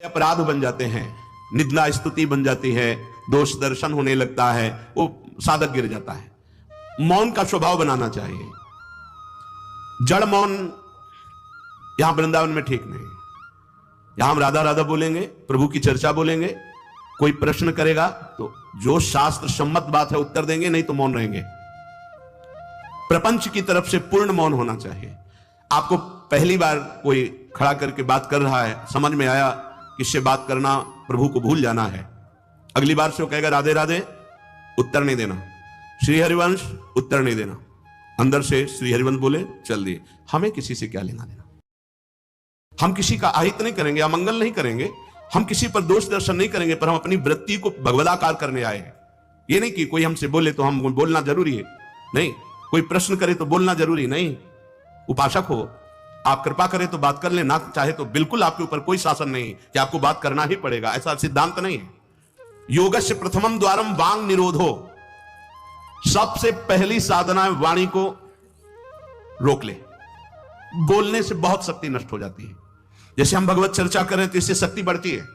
अपराध बन जाते हैं, निंदा स्तुति बन जाती है, दोष दर्शन होने लगता है, वो साधक गिर जाता है। मौन का स्वभाव बनाना चाहिए। जड़ मौन यहां वृंदावन में ठीक नहीं। यहां हम राधा राधा बोलेंगे, प्रभु की चर्चा बोलेंगे, कोई प्रश्न करेगा तो जो शास्त्र सम्मत बात है उत्तर देंगे, नहीं तो मौन रहेंगे। प्रपंच की तरफ से पूर्ण मौन होना चाहिए। आपको पहली बार कोई खड़ा करके बात कर रहा है, समझ में आया कि इससे बात करना प्रभु को भूल जाना है, अगली बार से वो कहेगा राधे राधे, उत्तर नहीं देना, श्री हरिवंश उत्तर नहीं देना, अंदर से श्री हरिवंश बोले चल दिए। हमें किसी से क्या लेना देना, हम किसी का अहित नहीं करेंगे, अमंगल नहीं करेंगे, हम किसी पर दोष दर्शन नहीं करेंगे, पर हम अपनी वृत्ति को भगवदाकार करने आए हैं। ये नहीं कि कोई हमसे बोले तो हम बोलना जरूरी है, नहीं, कोई प्रश्न करे तो बोलना जरूरी नहीं। उपासक हो, आप कृपा करें तो बात कर ले, ना चाहे तो बिल्कुल आपके ऊपर कोई शासन नहीं कि आपको बात करना ही पड़ेगा, ऐसा सिद्धांत नहीं है। योगस्य प्रथमम द्वारम वांग निरोधो, सबसे पहली साधना है वाणी को रोक ले। बोलने से बहुत शक्ति नष्ट हो जाती है। जैसे हम भगवत चर्चा करें तो इससे शक्ति बढ़ती है,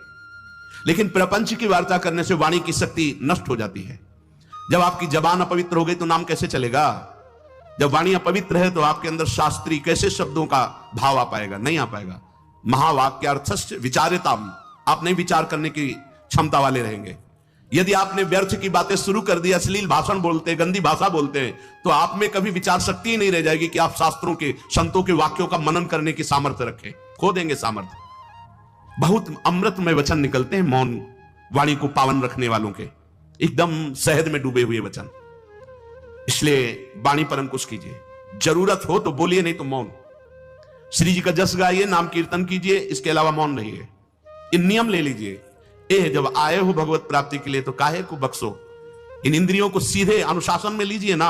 लेकिन प्रपंच की वार्ता करने से वाणी की शक्ति नष्ट हो जाती है। जब आपकी जबान अपवित्र हो गई तो नाम कैसे चलेगा? जब वाणी अपवित्र है तो आपके अंदर शास्त्री कैसे शब्दों का भाव आ पाएगा? नहीं आ पाएगा। महावाक्यार्थस्य विचारिताम, आप नहीं विचार करने की क्षमता वाले रहेंगे। यदि आपने व्यर्थ की बातें शुरू कर दी, अश्लील भाषण बोलते, गंदी भाषा बोलते हैं, तो आप में कभी विचार शक्ति ही नहीं रह जाएगी कि आप शास्त्रों के, संतों के वाक्यों का मनन करने की सामर्थ्य रखें। खो देंगे सामर्थ्य। बहुत अमृतमय वचन निकलते हैं मौन वाणी को पावन रखने वालों के, एकदम शहद में डूबे हुए वचन। इसलिए वाणी पर अंकुश कीजिए, जरूरत हो तो बोलिए, नहीं तो मौन। श्री जी का जस गाइए, नाम कीर्तन कीजिए, इसके अलावा मौन रहिए। इन नियम ले लीजिए। जब आए हो भगवत प्राप्ति के लिए तो काहे को बख्शो, इन इंद्रियों को सीधे अनुशासन में लीजिए ना।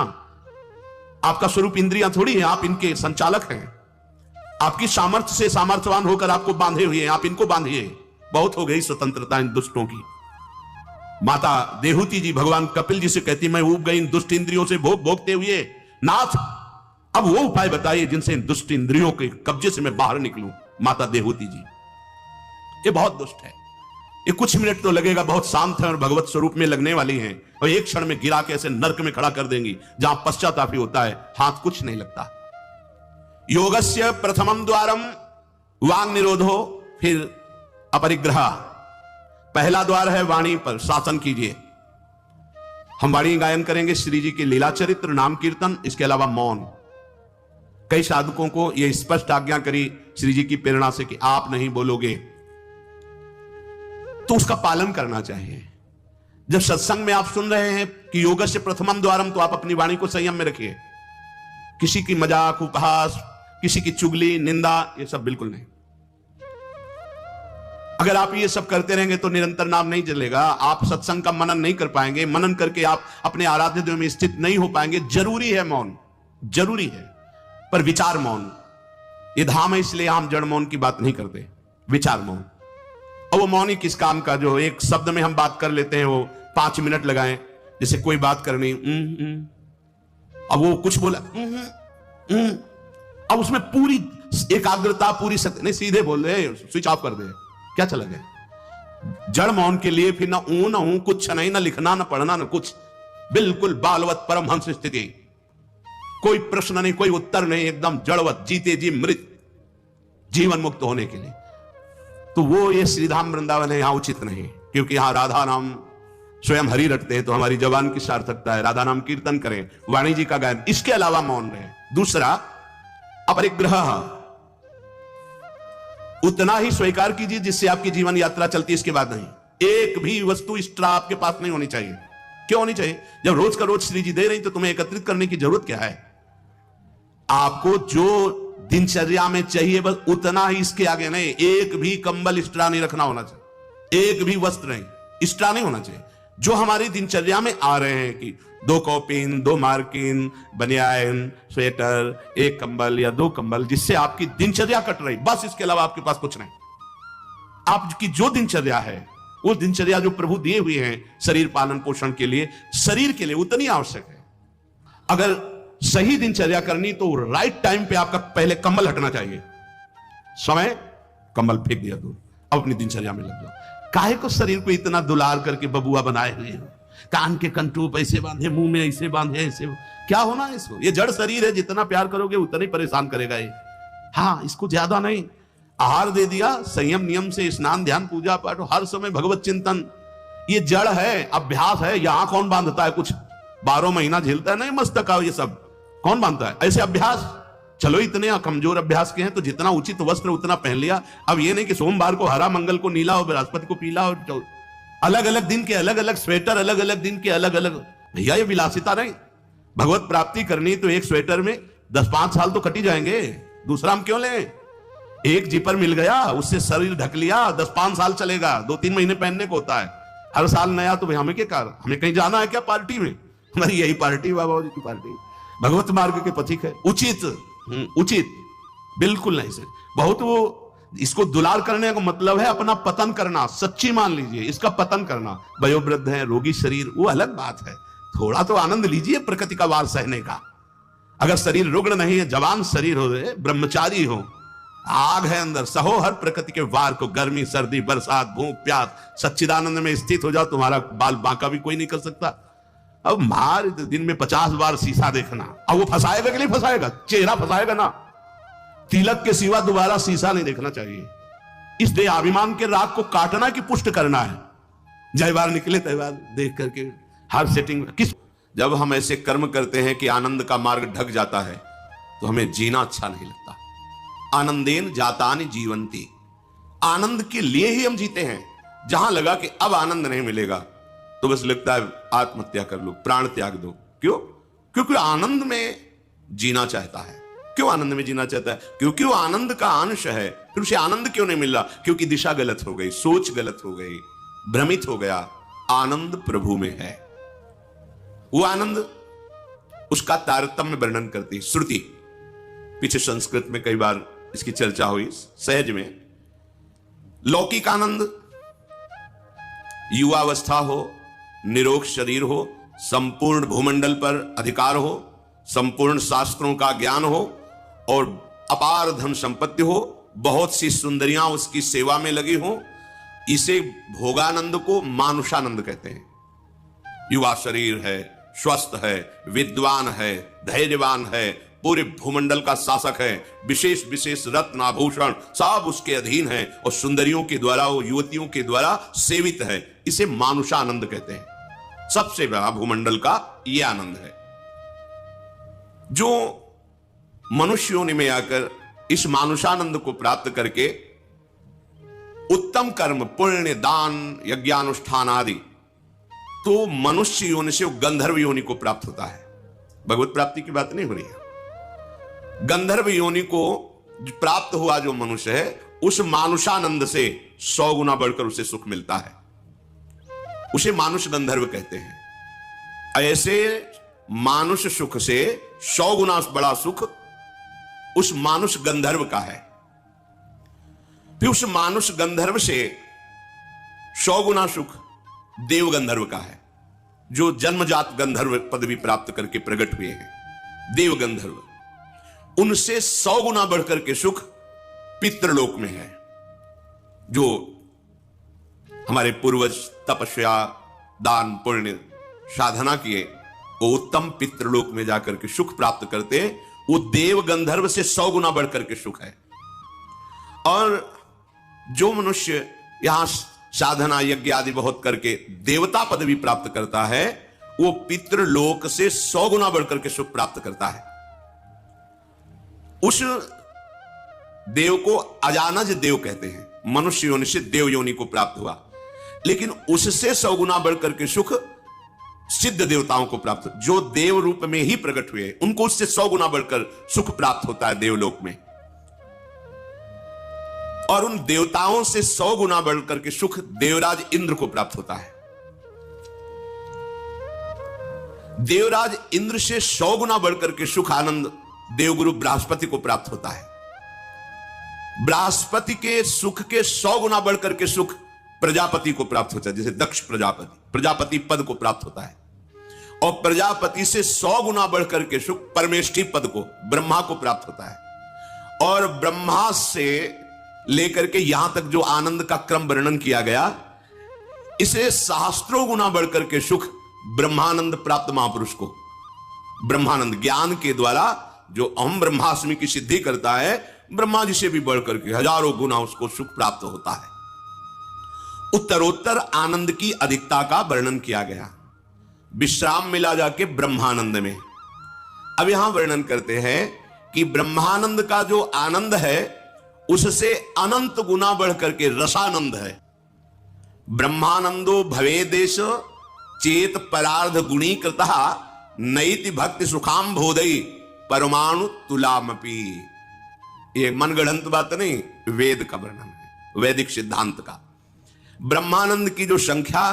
आपका स्वरूप इंद्रियां थोड़ी है, आप इनके संचालक हैं। आपकी सामर्थ्य से सामर्थ्यवान होकर आपको बांधे हुए हैं, आप इनको बांधिए। बहुत हो गई स्वतंत्रता इन दुष्टों की। माता देहूती जी भगवान कपिल जी से कहती, मैं ऊब गई इन दुष्ट इंद्रियों से भोगते हुए, नाथ अब वो उपाय बताइए जिनसे इन दुष्ट इंद्रियों के कब्जे से मैं बाहर निकलूं। माता देहूती जी, ये बहुत दुष्ट है, ये कुछ मिनट तो लगेगा, बहुत शांत है और भगवत स्वरूप में लगने वाली हैं, और एक क्षण में गिरा के ऐसे नरक में खड़ा कर देंगी जहां पश्चाताप ही होता है, हाथ कुछ नहीं लगता। योगस्य प्रथमम द्वारम वांग निरोधो, फिर अपरिग्रह। पहला द्वार है वाणी पर शासन कीजिए। हम वाणी गायन करेंगे, श्री जी के लीला चरित्र, नाम कीर्तन, इसके अलावा मौन। कई साधकों को यह स्पष्ट आज्ञा करी श्री जी की प्रेरणा से कि आप नहीं बोलोगे, तो उसका पालन करना चाहिए। जब सत्संग में आप सुन रहे हैं कि योग से प्रथमम द्वारम, तो आप अपनी वाणी को संयम में रखिए। किसी की मजाक, उपहास, किसी की चुगली, निंदा, ये सब बिल्कुल नहीं। अगर आप ये सब करते रहेंगे तो निरंतर नाम नहीं चलेगा, आप सत्संग का मनन नहीं कर पाएंगे, मनन करके आप अपने आराध्य देव में स्थित नहीं हो पाएंगे। जरूरी है मौन, जरूरी है, पर विचार मौन। ये धाम है, इसलिए हम जड़ मौन की बात नहीं करते, विचार मौन। और वो मौन ही किस काम का, जो एक शब्द में हम बात कर लेते हैं, वो 5 मिनट लगाएं। जैसे कोई बात करनी, अब वो कुछ बोला, अब उसमें पूरी एकाग्रता, पूरी शक्ति नहीं, सीधे बोल रहे, स्विच ऑफ कर दे, क्या चला गया। जड़ मौन के लिए फिर ना ऊ ना हूं, कुछ नहीं, ना लिखना, ना पढ़ना, ना कुछ, बिल्कुल बालवत परमहंस स्थिति। कोई प्रश्न नहीं, कोई उत्तर नहीं, एकदम जड़वत, जीते जी मृत, जीवन मुक्त होने के लिए। तो वो ये श्रीधाम वृंदावन है, यहां उचित नहीं, क्योंकि यहां राधा नाम स्वयं हरि रखते हैं, तो हमारी जबान की सार्थकता है, राधा नाम कीर्तन करें, वाणी जी का गायन, इसके अलावा मौन रहे। दूसरा, अपरिग्रह, उतना ही स्वीकार कीजिए जिससे आपकी जीवन यात्रा चलती है, इसके बाद नहीं। एक भी वस्तु एक्स्ट्रा आपके पास नहीं होनी चाहिए। क्यों होनी चाहिए? जब रोज का रोज श्री जी दे रही तो तुम्हें एकत्रित करने की जरूरत क्या है? आपको जो दिनचर्या में चाहिए बस उतना ही, इसके आगे नहीं। एक भी कंबल एक्स्ट्रा नहीं रखना होना चाहिए, एक भी वस्त्र नहीं एक्स्ट्रा नहीं होना चाहिए। जो हमारी दिनचर्या में आ रहे हैं कि 2 कॉपिन, 2 मार्किन, बनियान, स्वेटर, 1 कंबल या 2 कंबल, जिससे आपकी दिनचर्या कट रही, बस इसके अलावा आपके पास कुछ नहीं। आपकी जो दिनचर्या है, वो दिनचर्या जो प्रभु दिए हुए हैं शरीर पालन पोषण के लिए, शरीर के लिए उतनी आवश्यक है। अगर सही दिनचर्या करनी तो राइट टाइम पे आपका पहले कंबल हटना चाहिए। समय कंबल फेंक दिया दूर, अपनी दिनचर्या में लग जाओ। काहे को शरीर को इतना दुलार करके बबुआ बनाए हुए हो, कान के कंटूप ऐसे बांधे, मुंह में ऐसे बांधे, ऐसे क्या होना है इसको? ये जड़ शरीर है, जितना प्यार करोगे उतना ही परेशान करेगा ये। हाँ, इसको ज्यादा नहीं, आहार दे दिया, संयम नियम से स्नान ध्यान पूजा पाठ, हर समय भगवत चिंतन। ये जड़ है, अभ्यास है। यहां कौन बांधता है कुछ? 12 महीना झेलता है नहीं मस्तक का, ये सब कौन बांधता है? ऐसे अभ्यास। चलो इतने कमजोर अभ्यास के हैं तो जितना उचित वस्त्र उतना पहन लिया। अब ये नहीं कि सोमवार को हरा, मंगल को नीला और बृहस्पति को पीला, और अलग अलग दिन के अलग अलग स्वेटर, अलग अलग दिन के अलग अलग। भैया ये विलासिता नहीं। भगवत प्राप्ति करनी तो एक स्वेटर में 10-5 साल तो कटी जाएंगे, दूसरा हम क्यों लें? एक जीपर मिल गया, उससे शरीर ढक लिया, 10-5 साल चलेगा, 2-3 महीने पहनने को होता है, हर साल नया। तो भाई हमें क्या कार, हमें कहीं जाना है क्या पार्टी में? हमारी यही पार्टी, बाबा जी की पार्टी, भगवत मार्ग के पथिक है। उचित उचित बिल्कुल नहीं सर। बहुत वो इसको दुलार करने का मतलब है अपना पतन करना। सच्ची मान लीजिए, इसका पतन करना। वयोवृद्ध है, रोगी शरीर, वो अलग बात है। थोड़ा तो आनंद लीजिए प्रकृति का वार सहने का। अगर शरीर रुग्ण नहीं है, जवान शरीर हो, ब्रह्मचारी हो, आग है अंदर, सहो हर प्रकृति के वार को। गर्मी सर्दी बरसात भूख प्यास, सच्चिदानंद में स्थित हो जाओ, तुम्हारा बाल बांका भी कोई नहीं कर सकता। अब मार दिन में 50 बार शीशा देखना, अब वो फंसाएगा कि नहीं फंसाएगा? चेहरा फंसाएगा ना। तिलक के सिवा दोबारा शीशा नहीं देखना चाहिए। इस देहाभिमान के राग को काटना कि पुष्ट करना है। जय बार निकले तय बार देख करके हर सेटिंग किस। जब हम ऐसे कर्म करते हैं कि आनंद का मार्ग ढक जाता है तो हमें जीना अच्छा नहीं लगता। आनंदेन जातानि जीवंती, आनंद के लिए ही हम जीते हैं। जहां लगा कि अब आनंद नहीं मिलेगा तो बस लगता है आत्महत्या कर लो, प्राण त्याग दो। क्यों? क्योंकि आनंद में जीना चाहता है। क्यों आनंद में जीना चाहता है? क्योंकि वो आनंद का अंश है। फिर उसे आनंद क्यों नहीं मिल रहा? क्योंकि दिशा गलत हो गई, सोच गलत हो गई, भ्रमित हो गया। आनंद प्रभु में है। वो आनंद, उसका तारतम्य वर्णन करती श्रुति। पीछे संस्कृत में कई बार इसकी चर्चा हुई, सहज में। लौकिक आनंद, युवावस्था हो, निरोग शरीर हो, संपूर्ण भूमंडल पर अधिकार हो, संपूर्ण शास्त्रों का ज्ञान हो और अपार धन संपत्ति हो, बहुत सी सुंदरियां उसकी सेवा में लगी हो, इसे भोगानंद को मानुषानंद कहते हैं। युवा शरीर है, स्वस्थ है, विद्वान है, धैर्यवान है, पूरे भूमंडल का शासक है, विशेष विशेष रत्न आभूषण सब उसके अधीन है और सुंदरियों के द्वारा, वो युवतियों के द्वारा सेवित है। इसे मानुषानंद कहते हैं। सबसे बड़ा भूमंडल का यह आनंद है। जो मनुष्य योनि में आकर इस मानुषानंद को प्राप्त करके उत्तम कर्म, पुण्य, दान, यज्ञानुष्ठान आदि, तो मनुष्य योनि से गंधर्व योनि को प्राप्त होता है। भगवत प्राप्ति की बात नहीं हो रही है। गंधर्व योनि को प्राप्त हुआ जो मनुष्य है, उस मानुषानंद से 100 गुना बढ़कर उसे सुख मिलता है। उसे मानुष गंधर्व कहते हैं। ऐसे मानुष सुख से 100 गुना बड़ा सुख उस मानुष गंधर्व का है। फिर उस मानुष गंधर्व से 100 गुना सुख देव गंधर्व का है, जो जन्मजात गंधर्व पदवी प्राप्त करके प्रकट हुए हैं, देव गंधर्व। उनसे 100 गुना बढ़कर के सुख पितृलोक में है। जो हमारे पूर्वज तपस्या, दान, पुण्य, साधना किए, वो उत्तम पितृलोक में जाकर के सुख प्राप्त करते हैं। वो देव गंधर्व से 100 गुना बढ़कर के सुख है। और जो मनुष्य यहां साधना यज्ञ आदि बहुत करके देवता पदवी प्राप्त करता है, वो पितृलोक से 100 गुना बढ़कर के सुख प्राप्त करता है। उस देव को अजानज देव कहते हैं। मनुष्य योनि से देव योनि को प्राप्त हुआ, लेकिन उससे 100 गुना बढ़कर के सुख सिद्ध देवताओं को प्राप्त, जो देव रूप में ही प्रकट हुए, उनको उससे 100 गुना बढ़कर सुख प्राप्त होता है देवलोक में। और उन देवताओं से 100 गुना बढ़कर के सुख देवराज इंद्र को प्राप्त होता है। देवराज इंद्र से 100 गुना बढ़कर के सुख आनंद देवगुरु बृहस्पति को प्राप्त होता है। बृहस्पति के सुख के 100 गुना बढ़कर के सुख प्रजापति को प्राप्त होता है। जैसे दक्ष प्रजापति पद को प्राप्त होता है। और प्रजापति से 100 गुना बढ़कर के सुख परमेष्ठी पद को, ब्रह्मा को प्राप्त होता है। और ब्रह्मा से लेकर के यहां तक जो आनंद का क्रम वर्णन किया गया, इसे सहस्त्रों गुना बढ़कर के सुख ब्रह्मानंद प्राप्त महापुरुष को, ब्रह्मानंद ज्ञान के द्वारा जो अहम ब्रह्मास्मि की सिद्धि करता है, ब्रह्मा जी से भी बढ़कर के हजारों गुना उसको सुख प्राप्त होता है। उत्तरोत्तर आनंद की अधिकता का वर्णन किया गया। विश्राम मिला जाके ब्रह्मानंद में। अब यहां वर्णन करते हैं कि ब्रह्मानंद का जो आनंद है उससे अनंत गुना बढ़कर के रसानंद है। ब्रह्मानंदो भवेदेश चेत परार्ध गुणी कृतः नैति भक्ति सुखाम बोधई परमाणु तुलामपि। ये मनगढ़ंत बात नहीं, वेद का वर्णन है, वैदिक सिद्धांत का। ब्रह्मानंद की जो संख्या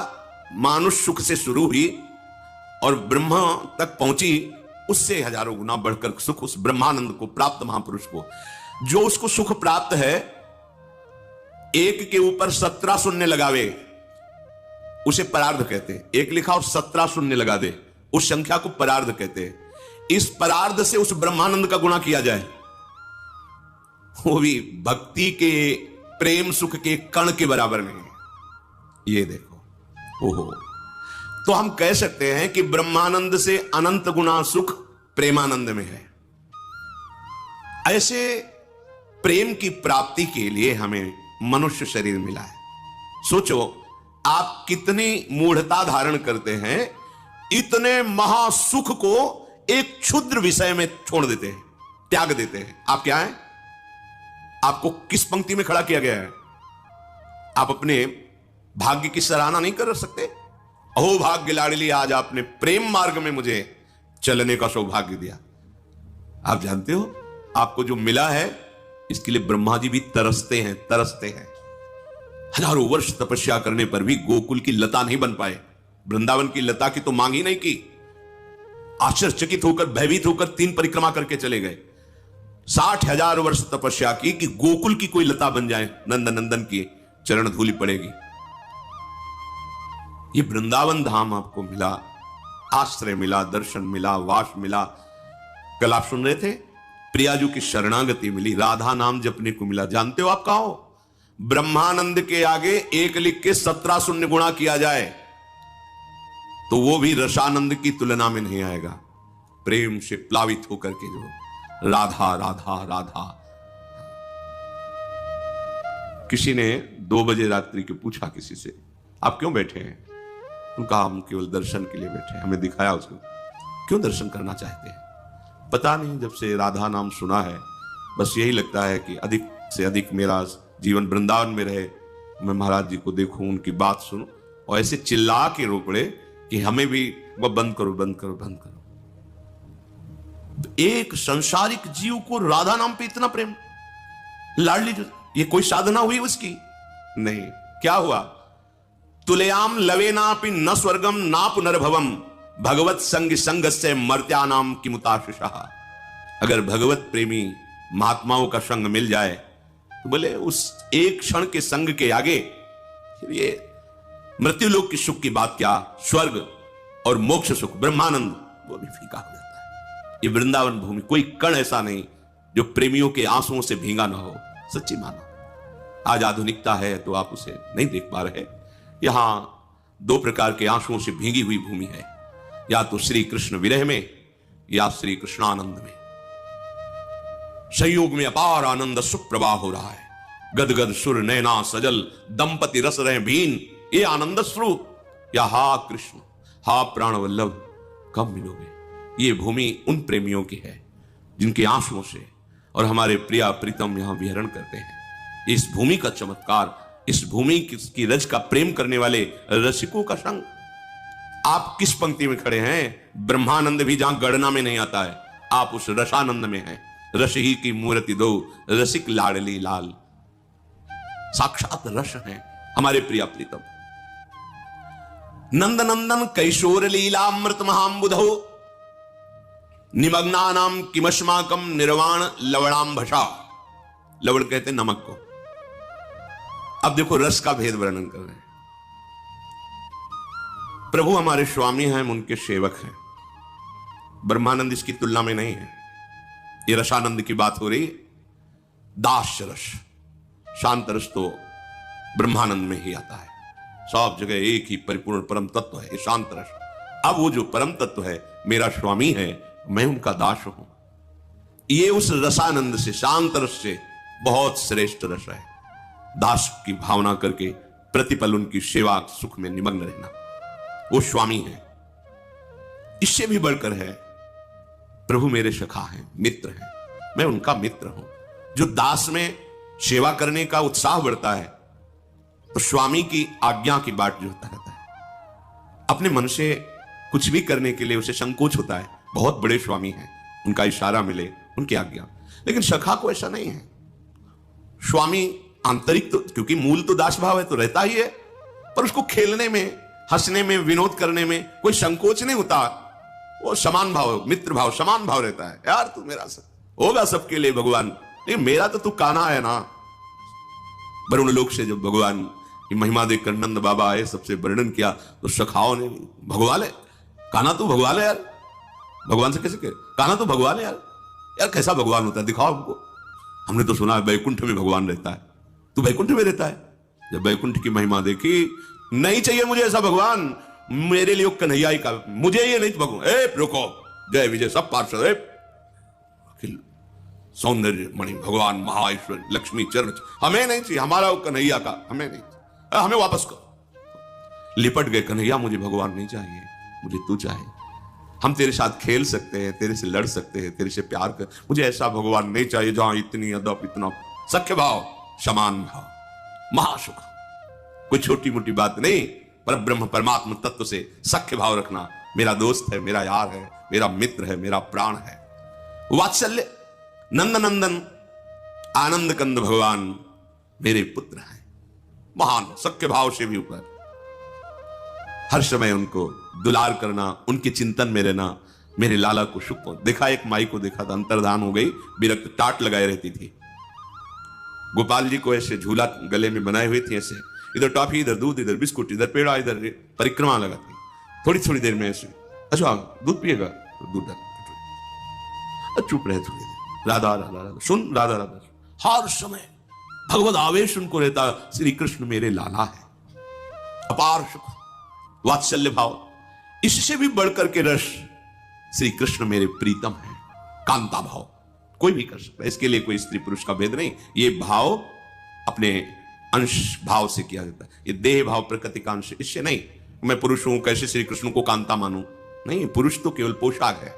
मानुष सुख से शुरू हुई और ब्रह्मा तक पहुंची, उससे हजारों गुना बढ़कर सुख उस ब्रह्मानंद को प्राप्त महापुरुष को, जो उसको सुख प्राप्त है, एक के ऊपर 17 शून्य लगावे उसे परार्ध कहते हैं। एक लिखा और 17 शून्य लगा दे, उस संख्या को परार्ध कहते हैं। इस परार्ध से उस ब्रह्मानंद का गुणा किया जाए, वो भी भक्ति के प्रेम सुख के कण के बराबर नहीं है। ये देखो, ओहो, तो हम कह सकते हैं कि ब्रह्मानंद से अनंत गुना सुख प्रेमानंद में है। ऐसे प्रेम की प्राप्ति के लिए हमें मनुष्य शरीर मिला है। सोचो, आप कितनी मूढ़ता धारण करते हैं, इतने महासुख को एक क्षुद्र विषय में छोड़ देते हैं, त्याग देते हैं। आप क्या हैं? आपको किस पंक्ति में खड़ा किया गया है? आप अपने भाग्य की सराहना नहीं कर सकते? अहो भाग्य लाडली, आज आपने प्रेम मार्ग में मुझे चलने का सौभाग्य दिया। आप जानते हो, आपको जो मिला है इसके लिए ब्रह्मा जी भी तरसते हैं। हजारों वर्ष तपस्या करने पर भी गोकुल की लता नहीं बन पाए। वृंदावन की लता की तो मांग ही नहीं की। आश्चर्यचकित होकर, भयभीत होकर 3 परिक्रमा करके चले गए। 60,000 वर्ष तपस्या की कि गोकुल की कोई लता बन जाए, नंदन की चरण धूलि पड़ेगी। ये वृंदावन धाम आपको मिला, आश्रय मिला, दर्शन मिला, वास मिला। कल आप सुन रहे थे, प्रियाजू की शरणागति मिली, राधा नाम जपने को मिला। जानते हो आप कहा हो? ब्रह्मानंद के आगे 1 लिख के 17 शून्य गुणा किया जाए तो वो भी रसानंद की तुलना में नहीं आएगा। प्रेम से प्लावित होकर के जो राधा राधा राधा। किसी ने 2 बजे रात्रि के पूछा किसी से, आप क्यों बैठे हैं? उनका हम केवल दर्शन के लिए बैठे हैं। हमें दिखाया उसको, क्यों दर्शन करना चाहते हैं? पता नहीं, जब से राधा नाम सुना है बस यही लगता है कि अधिक से अधिक मेरा जीवन वृंदावन में रहे, मैं महाराज जी को देखूं, उनकी बात सुनूं, और ऐसे चिल्ला के रो पड़े कि हमें भी वह बंद करो बंद करो बंद करो। एक संसारिक जीव को राधा नाम पे इतना प्रेम, लाडली, ये कोई साधना हुई उसकी? नहीं। क्या हुआ? तुलयाम लवे नापि न स्वर्गम ना पुनर्भवम भगवत संग संग से मर्त्यानाम किमुताशिषा। अगर भगवत प्रेमी महात्माओं का संग मिल जाए तो बोले उस एक क्षण के संग के आगे ये मृत्युलोक की सुख की बात क्या, स्वर्ग और मोक्ष सुख, ब्रह्मानंद, वो भी फीका हो जाता है। ये वृंदावन भूमि, कोई कण ऐसा नहीं जो प्रेमियों के आंसुओं से भींगा ना हो। सच्ची मानो, आज आधुनिकता है तो आप उसे नहीं देख पा रहे। यहां 2 प्रकार के आंसुओं से भीगी हुई भूमि है, या तो श्री कृष्ण विरह में या श्री कृष्णानंद में। संयोग में अपार आनंद सुख प्रवाह हो रहा है। गदगद सुर नैना सजल दंपति रस रहे भीन, ये आनंद श्रु, या हा कृष्ण हा प्राण वल्लभ कब मिलोगे। ये भूमि उन प्रेमियों की है जिनके आंसुओं से और हमारे प्रिया प्रीतम यहां विहरण करते हैं। इस भूमि का चमत्कार, इस भूमि की रज का प्रेम करने वाले रसिकों का संग। आप किस पंक्ति में खड़े हैं? ब्रह्मानंद भी जहां गणना में नहीं आता है, आप उस रसानंद में हैं। रस ही की मूर्ति दो रसिक लाडली लाल, साक्षात रस हैं हमारे प्रिया प्रीतम। नंद नंदन कैशोर लीलामृत महाम्बुधो निमग्नानाम किमस्माकम निर्वाण लवणांभषा। लवण कहते नमक को। अब देखो रस का भेद वर्णन कर रहे हैं। प्रभु हमारे स्वामी हैं, हम उनके सेवक हैं। ब्रह्मानंद इसकी तुलना में नहीं है। ये रसानंद की बात हो रही है। दास्य रस, शांत रस तो ब्रह्मानंद में ही आता है। सब जगह एक ही परिपूर्ण परम तत्व है, ये शांत रस। अब वो जो परम तत्व है मेरा स्वामी है, मैं उनका दास हूं। ये उस रसानंद से, शांत रस से बहुत श्रेष्ठ रस है। दास की भावना करके प्रतिपल उनकी सेवा सुख में निमग्न रहना, वो स्वामी है। इससे भी बढ़कर है, प्रभु मेरे सखा हैं, मित्र हैं, मैं उनका मित्र हूं। जो दास में सेवा करने का उत्साह बढ़ता है तो स्वामी की आज्ञा की बाट जोता रहता है। अपने मन से कुछ भी करने के लिए उसे संकोच होता है। बहुत बड़े स्वामी हैं, उनका इशारा मिले, उनकी आज्ञा। लेकिन सखा को ऐसा नहीं है। स्वामी आंतरिक तो, क्योंकि मूल तो दास भाव है तो रहता ही है, पर उसको खेलने में, हंसने में, विनोद करने में कोई संकोच नहीं होता। वो समान भाव, मित्र भाव, समान भाव रहता है। यार तू मेरा सब होगा सबके लिए भगवान, लेकिन मेरा तो तू कान्हा है ना। वरुण लोक से जब भगवान की महिमा देखकर नंद बाबा आए, सबसे वर्णन किया, तो सखाओं ने भगवान है, कान्हा तू भगवान है यार। भगवान से कैसे कहे, कान्हा तू भगवान है यार। यार कैसा भगवान होता है, दिखाओ हमको। हमने तो सुना है वैकुंठ में भगवान रहता है, तू वैकुंठ में रहता है। जब वैकुंठ की महिमा देखी, नहीं चाहिए मुझे ऐसा भगवान, मेरे लिए कन्हैया ही का, मुझे ये नहीं भगवान। ए रुको, जय विजय सब पार्षद, सौंदर्य मणि भगवान महाईश्वर लक्ष्मी चरण, हमें नहीं चाहिए, हमारा वो कन्हैया का हमें नहीं चाहिए, हमें वापस करो। लिपट गए, कन्हैया मुझे भगवान नहीं चाहिए, मुझे तू चाहिए। हम तेरे साथ खेल सकते हैं, तेरे से लड़ सकते हैं, तेरे से प्यार कर, मुझे ऐसा भगवान नहीं चाहिए जहां इतनी अदब, इतना सख्य भाव, समान भाव, महासुख। कोई छोटी मोटी बात नहीं, पर ब्रह्म परमात्मा तत्व से सख्य भाव रखना। मेरा दोस्त है, मेरा यार है, मेरा मित्र है, मेरा प्राण है। वात्सल्य, नंद नंदन आनंद कंद भगवान मेरे पुत्र हैं, महान, सख्य भाव से भी ऊपर। हर समय उनको दुलार करना, उनके चिंतन में रहना, मेरे लाला को सुख पहुंच। देखा, एक माई को देखा था, अंतर्धान हो गई, विरक्त, टाट लगाए रहती थी। गोपाल जी को ऐसे झूला गले में बनाए हुए थे, ऐसे इधर टॉफी, इधर दूध, इधर बिस्कुट, इधर पेड़ा, इधर परिक्रमा लगाती। थोड़ी थोड़ी देर में ऐसे, अच्छा दूध पिएगा तो दूध डाल, चुप रहे थोड़ी देर, राधा राधा राधा सुन, राधा राधा। हर समय भगवत आवेश उनको रहता, श्री कृष्ण मेरे लाला है। अपार सुख, वात्सल्य भाव। इससे भी बढ़कर के रस, श्री कृष्ण मेरे प्रीतम है, कांता भाव। कोई भी कर सकता है, इसके लिए कोई स्त्री पुरुष का भेद नहीं। ये भाव अपने अंश भाव से किया जाता है। ये देह भाव प्रकृति का अंश, इससे नहीं मैं पुरुष हूं कैसे श्री कृष्ण को कांता मानूं, नहीं, पुरुष तो केवल पोशाक है।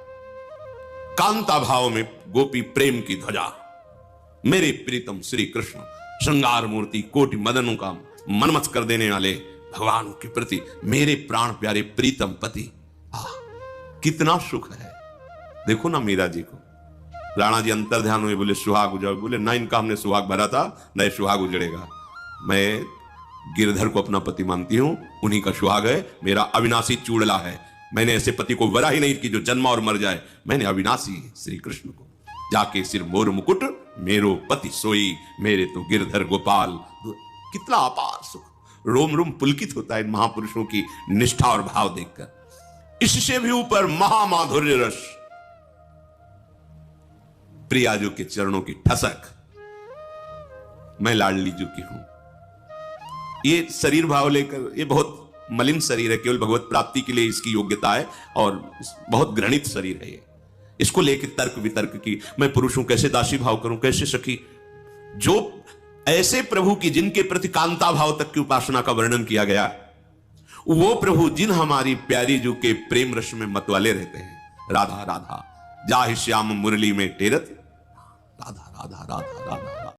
कांता भाव में गोपी प्रेम की ध्वजा, मेरे प्रीतम श्री कृष्ण, श्रृंगार मूर्ति, कोटि मदनों का मनमथ कर देने वाले भगवान के प्रति मेरे प्राण प्यारे प्रीतम पति। कितना सुख है। देखो ना मीरा जी को, राणा जी अंतर ध्यान हुए, बोले सुहाग उजाड़, बोले ना इनका हमने सुहाग भरा था, ना सुहाग उजड़ेगा। मैं गिरधर को अपना पति मानती हूं, उन्हीं का सुहाग है, मेरा अविनाशी चूड़ला है। मैंने ऐसे पति को वरा ही नहीं कि जो जन्मा और मर जाए। मैंने अविनाशी श्री कृष्ण को, जाके सिर मोर मुकुट मेरो पति सोई, मेरे तो गिरधर गोपाल। कितना अपार सुख, रोम रोम पुलकित होता है इन महापुरुषों की निष्ठा और भाव देखकर। इससे भी ऊपर महामाधुर्य रस, प्रिया जो के चरणों की ठसक, मैं लाडली जो की हूं। ये शरीर भाव लेकर, ये बहुत मलिन शरीर है, केवल भगवत प्राप्ति के लिए इसकी योग्यता है, और बहुत घृणित शरीर है ये। इसको लेकर तर्क वितर्क की, मैं पुरुष हूं, कैसे दासी भाव करूं, कैसे सखी। जो ऐसे प्रभु की जिनके प्रति कांता भाव तक की उपासना का वर्णन किया गया, वो प्रभु जिन हमारी प्यारी जो के प्रेम रस में मतवाले रहते हैं। राधा राधा जाहि श्याम मुरली में टेरत, राधा राधा राधा राधा।